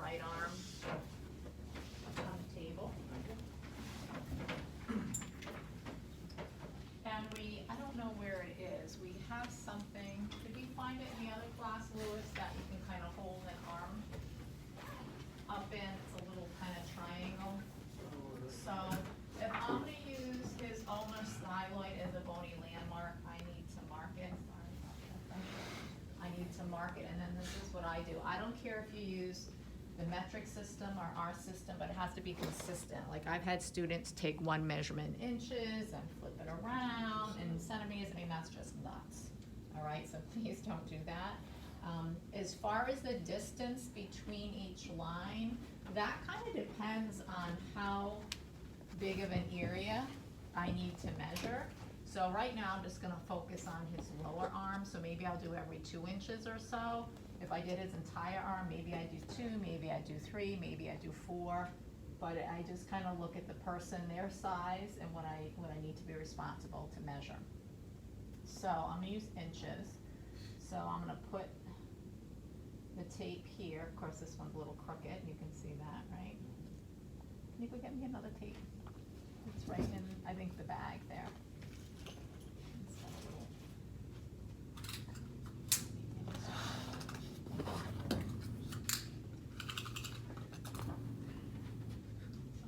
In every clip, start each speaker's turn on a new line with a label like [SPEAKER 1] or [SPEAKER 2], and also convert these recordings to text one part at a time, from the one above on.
[SPEAKER 1] right arm on the table. And I don't know where it is, we have something, did we find it in the other class, Louis, that you can kind of hold an arm up in, it's a little kind of triangle. So if I'm gonna use his ulnar styloid as a bony landmark, I need to mark it, sorry about that. I need to mark it, and then this is what I do. I don't care if you use the metric system or our system, but it has to be consistent. Like I've had students take one measurement in inches and flip it around in centimeters. I mean, that's just nuts. All right, so please don't do that. As far as the distance between each line, that kind of depends on how big of an area I need to measure. So right now I'm just gonna focus on his lower arm, so maybe I'll do every 2 inches or so. If I did his entire arm, maybe I do 2, maybe I do 3, maybe I do 4. But I just kind of look at the person, their size, and what I need to be responsible to measure. So I'm gonna use inches. So I'm gonna put the tape here. Of course, this one's a little crooked. You can see that, right? Can you go get me another tape? It's right in, I think, the bag there.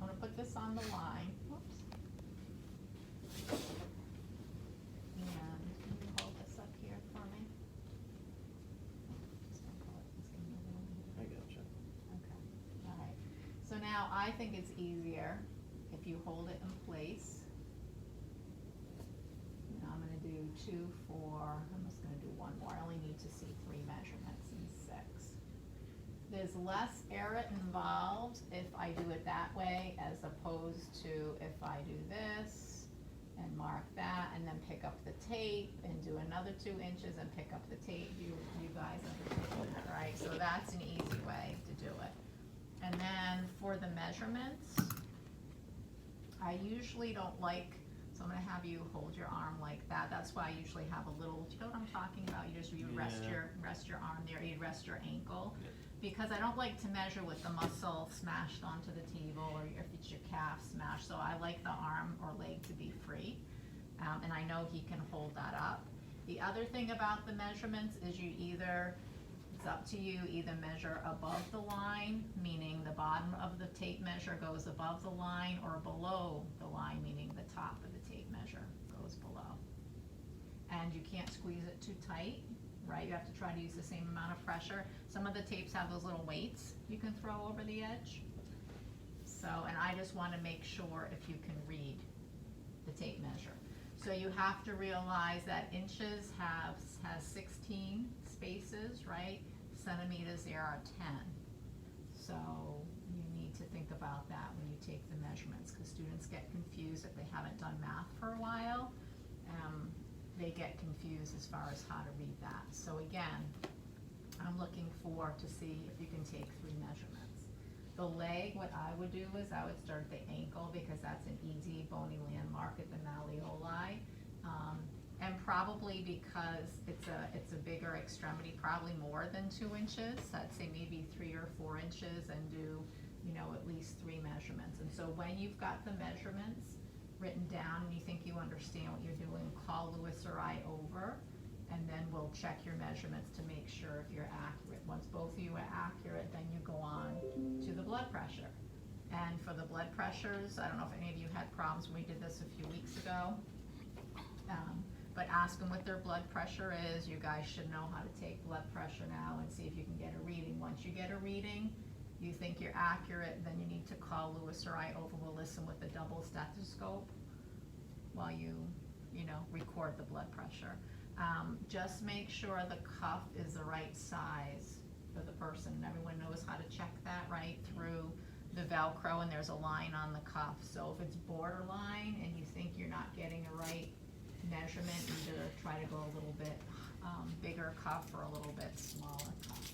[SPEAKER 1] I'm gonna put this on the line. Whoops. And can you hold this up here for me? Just gonna pull it. Just give me a little bit.
[SPEAKER 2] I gotcha.
[SPEAKER 1] Okay, all right. So now I think it's easier if you hold it in place. Now I'm gonna do 2, 4, I'm just gonna do 1 more. I only need to see 3 measurements and 6. There's less error involved if I do it that way as opposed to if I do this and mark that and then pick up the tape and do another 2 inches and pick up the tape. You guys understand that, right? So that's an easy way to do it. And then for the measurements, I usually don't like, so I'm gonna have you hold your arm like that. That's why I usually have a little, do you know what I'm talking about? You rest your arm there, you rest your ankle.
[SPEAKER 2] Yep.
[SPEAKER 1] Because I don't like to measure with the muscle smashed onto the table or if it's your calf smashed. So I like the arm or leg to be free. And I know he can hold that up. The other thing about the measurements is it's up to you, either measure above the line, meaning the bottom of the tape measure goes above the line, or below the line, meaning the top of the tape measure goes below. And you can't squeeze it too tight, right? You have to try to use the same amount of pressure. Some of the tapes have those little weights you can throw over the edge. So, and I just want to make sure if you can read the tape measure. So you have to realize that inches has 16 spaces, right? Centimeters, there are 10. So you need to think about that when you take the measurements, because students get confused if they haven't done math for a while. They get confused as far as how to read that. So again, I'm looking to see if you can take 3 measurements. The leg, what I would do is I would start at the ankle, because that's an easy bony landmark at the malleoli. And probably because it's a bigger extremity, probably more than 2 inches. I'd say maybe 3 or 4 inches, and do, at least 3 measurements. And so when you've got the measurements written down and you think you understand what you're doing, call Louis or I over, and then we'll check your measurements to make sure if you're accurate. Once both of you are accurate, then you go on to the blood pressure. And for the blood pressures, I don't know if any of you had problems when we did this a few weeks ago. But ask them what their blood pressure is. You guys should know how to take blood pressure now and see if you can get a reading. Once you get a reading, you think you're accurate, then you need to call Louis or I over. We'll listen with a double stethoscope while you record the blood pressure. Just make sure the cuff is the right size for the person. Everyone knows how to check that, right? Through the Velcro, and there's a line on the cuff. So if it's borderline and you think you're not getting a right measurement, either try to go a little bit bigger cuff or a little bit smaller cuff.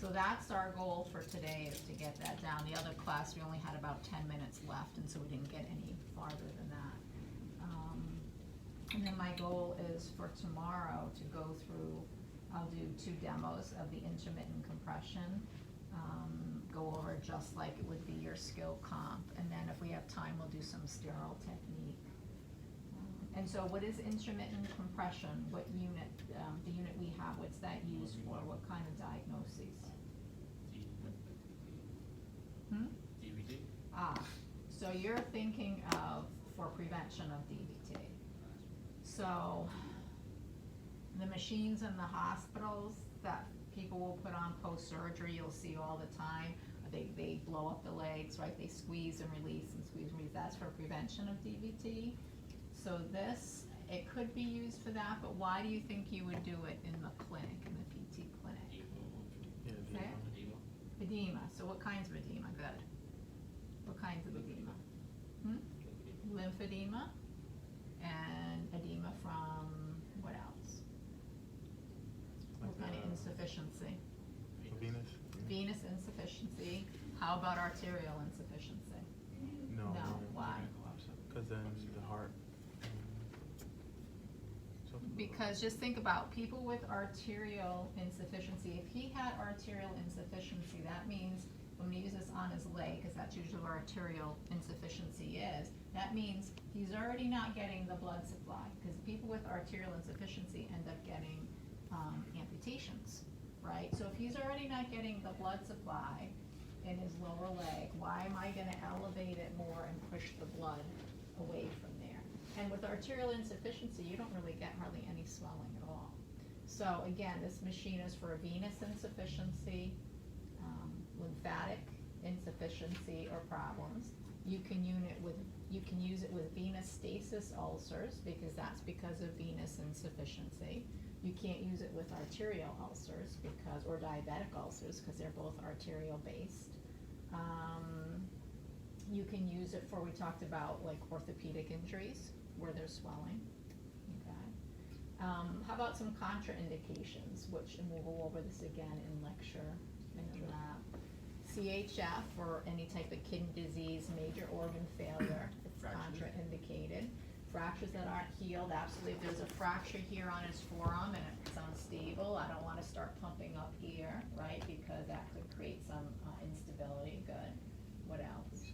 [SPEAKER 1] So that's our goal for today, is to get that down. The other class, we only had about 10 minutes left, and so we didn't get any farther than that. And then my goal is for tomorrow to go through, I'll do 2 demos of the intermittent compression. go over it just like it would be your skill comp, and then if we have time, we'll do some sterile technique. And so what is intermittent compression? What unit, the unit we have, what's that used for? What kind of diagnoses?
[SPEAKER 2] DVT?
[SPEAKER 1] So you're thinking of for prevention of DVT. So the machines in the hospitals that people will put on post-surgery, you'll see all the time, they blow up the legs, right? They squeeze and release and squeeze and release. That's for prevention of DVT. So this, it could be used for that, but why do you think you would do it in the clinic, in the PT clinic? Okay. Edema. So what kinds of edema? Good. What kinds of edema? Lymphedema and edema from what else? What kind of insufficiency? Venous insufficiency. How about arterial insufficiency?
[SPEAKER 3] No.
[SPEAKER 1] Why?
[SPEAKER 3] Because then the heart.
[SPEAKER 1] Because just think about people with arterial insufficiency. If he had arterial insufficiency, that means when we use this on his leg, because that's usually where arterial insufficiency is, that means he's already not getting the blood supply. Because people with arterial insufficiency end up getting amputations, right? So if he's already not getting the blood supply in his lower leg, why am I going to elevate it more and push the blood away from there? And with arterial insufficiency, you don't really get hardly any swelling at all. So again, this machine is for venous insufficiency, lymphatic insufficiency or problems. You can use it with venous stasis ulcers because that's because of venous insufficiency. You can't use it with arterial ulcers or diabetic ulcers because they're both arterial based. You can use it for, we talked about like orthopedic injuries where there's swelling. Okay. How about some contraindications, which, and we'll go over this again in lecture and in lab. CHF or any type of kidney disease, major organ failure, it's contraindicated. Fractures that aren't healed, absolutely. If there's a fracture here on his forearm and it's unstable, I don't want to start pumping up here, right? Because that could create some instability. Good. What else?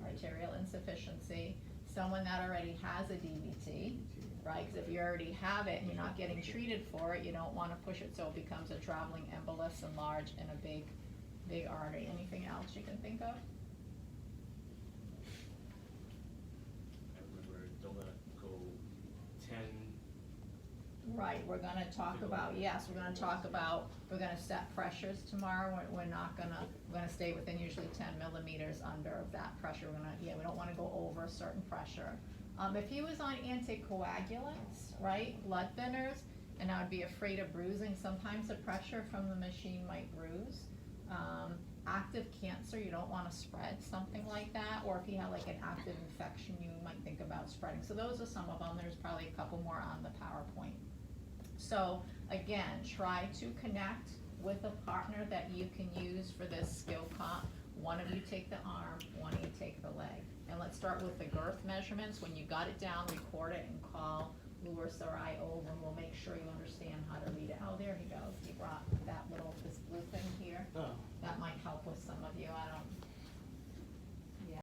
[SPEAKER 1] Arterial insufficiency. Someone that already has a DVT, right? Because if you already have it and you're not getting treated for it, you don't want to push it so it becomes a traveling embolus enlarged in a big artery. Anything else you can think of?
[SPEAKER 2] Don't let it go 10.
[SPEAKER 1] Right, we're gonna talk about, yes, we're gonna talk about, we're gonna set pressures tomorrow. We're gonna stay within usually 10 millimeters under of that pressure. We don't wanna go over a certain pressure. If he was on anticoagulants, right, blood thinners, and I would be afraid of bruising, sometimes the pressure from the machine might bruise. Active cancer, you don't want to spread something like that, or if you have like an active infection, you might think about spreading. So those are some of them. There's probably a couple more on the PowerPoint. So again, try to connect with a partner that you can use for this skill comp. One of you take the arm, one of you take the leg. And let's start with the girth measurements. When you got it down, record it and call Lewis or I over, and we'll make sure you understand how to read it. Oh, there he goes. He brought this blue thing here.
[SPEAKER 2] Oh.
[SPEAKER 1] That might help with some of you. I don't